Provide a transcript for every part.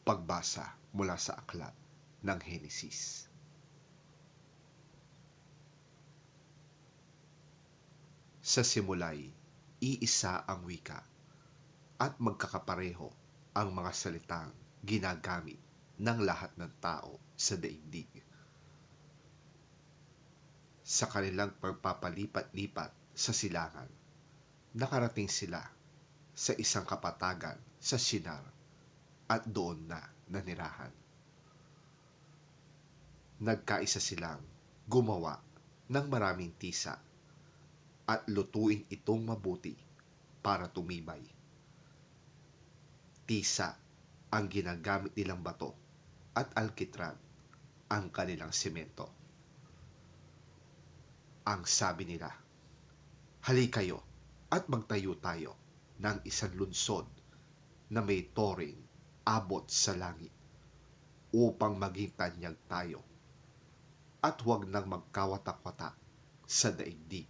Pagbasa mula sa aklat ng Henesis. Sa simulay, iisa ang wika at magkakapareho ang mga salitang ginagamit ng lahat ng tao sa daigdig. Sa kanilang pagpapalipat-lipat sa silangan, nakarating sila sa isang kapatagan sa Shinar at doon na nanirahan. Nagkaisa silang gumawa ng maraming tisa at lutuin itong mabuti para tumibay. Tisa ang ginagamit nilang bato at alkitran ang kanilang semento. Ang sabi nila, halikayo at magtayo tayo ng isang lunsod na may toring abot sa langit upang maging tanyag tayo at huwag nang magkawatak-watak sa daigdig.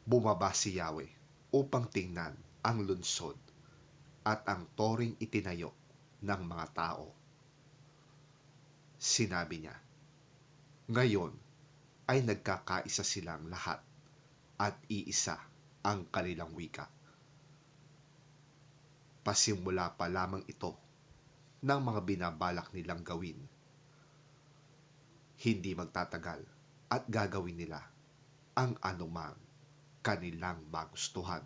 Bumaba si Yahweh upang tingnan ang lunsod at ang toring itinayo ng mga tao. Sinabi niya, ngayon ay nagkakaisa silang lahat at iisa ang kanilang wika. Pasimula pa lamang ito ng mga binabalak nilang gawin. Hindi magtatagal at gagawin nila ang anumang kanilang magustuhan.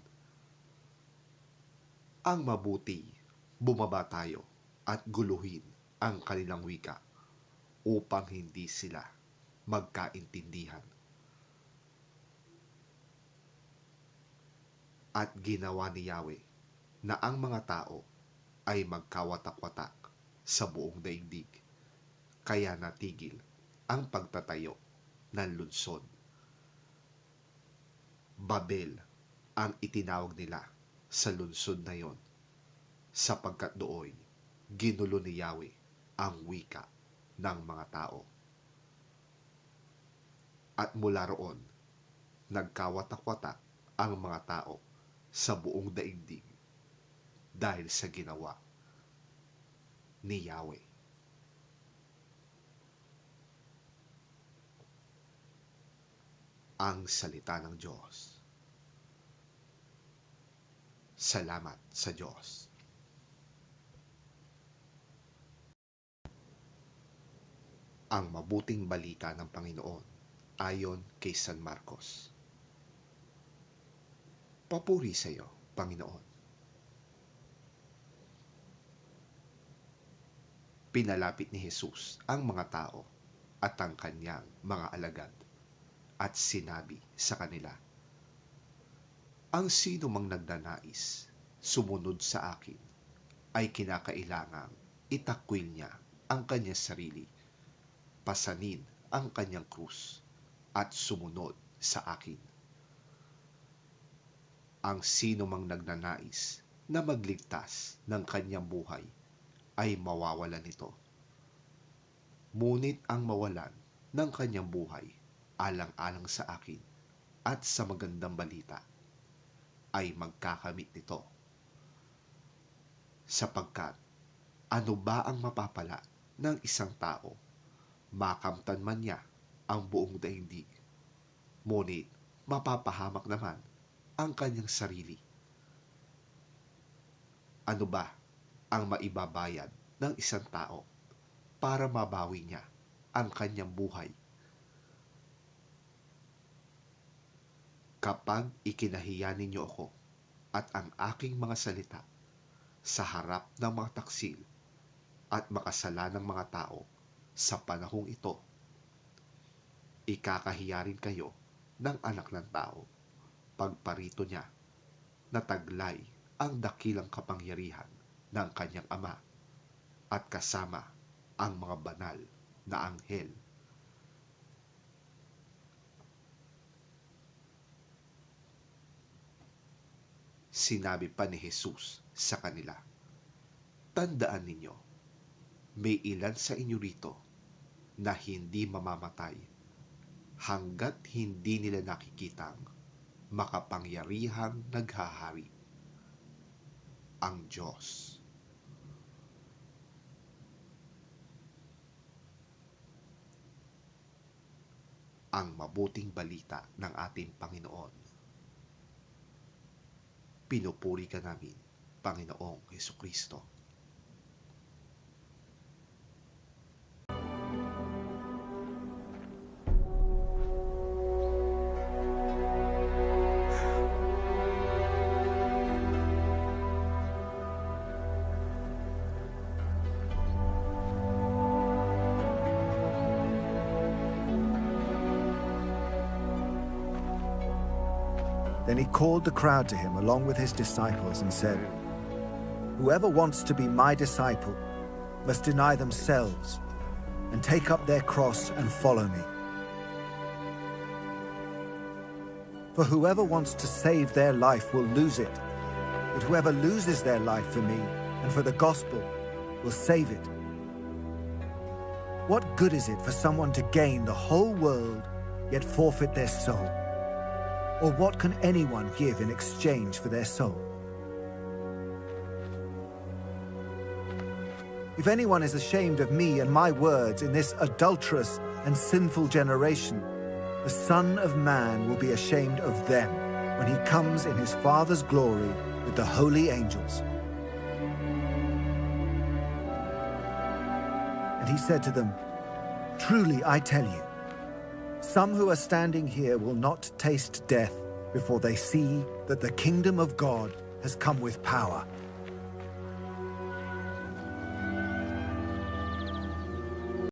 Ang mabuti, bumaba tayo at guluhin ang kanilang wika upang hindi sila magkaintindihan. At ginawa ni Yahweh na ang mga tao ay magkawatak-watak sa buong daigdig, kaya natigil ang pagtatayo ng lunsod. Babel ang itinawag nila sa lunsod na yon, sapagkat dooy ginulo ni Yahweh ang wika ng mga tao. At mula roon, nagkawatak-watak ang mga tao sa buong daigdig dahil sa ginawa ni Yahweh. Ang salita ng Diyos. Salamat sa Diyos. Ang mabuting balita ng Panginoon ayon kay San Marcos. Papuri sa iyo, Panginoon. Pinalapit ni Jesus ang mga tao at ang kanyang mga alagad at sinabi sa kanila, ang sino mang nagnanais sumunod sa akin ay kinakailangang itakwil niya ang kanyang sarili, pasanin ang kanyang krus at sumunod sa akin. Ang sino mang nagnanais na magligtas ng kanyang buhay ay mawawalan nito. Ngunit ang mawalan ng kanyang buhay alang-alang sa akin at sa magandang balita ay magkakamit nito. Sapagkat ano ba ang mapapala ng isang tao, makamtan man niya ang buong daigdig, ngunit mapapahamak naman ang kanyang sarili? Ano ba ang maibabayad ng isang tao para mabawi niya ang kanyang buhay? Kapag ikinahiya ninyo ako at ang aking mga salita sa harap ng mga taksil at makasalanang mga tao sa panahong ito, ikakahiya rin kayo ng Anak ng Tao pagparito niya na taglay ang dakilang kapangyarihan ng kanyang Ama at kasama ang mga banal na anghel. Sinabi pa ni Jesus sa kanila, tandaan ninyo, may ilan sa inyo rito na hindi mamamatay hanggat hindi nila nakikitang makapangyarihang naghahari, ang Diyos. Ang mabuting balita ng ating Panginoon. Pinupuri ka namin, Panginoong Hesukristo. Then he called the crowd to him along with his disciples and said, "Whoever wants to be my disciple must deny themselves and take up their cross and follow me. For whoever wants to save their life will lose it, but whoever loses their life for me and for the gospel will save it. What good is it for someone to gain the whole world yet forfeit their soul? Or what can anyone give in exchange for their soul? If anyone is ashamed of me and my words in this adulterous and sinful generation, the Son of Man will be ashamed of them when he comes in his Father's glory with the holy angels." And he said to them, "Truly I tell you, some who are standing here will not taste death before they see that the kingdom of God has come with power."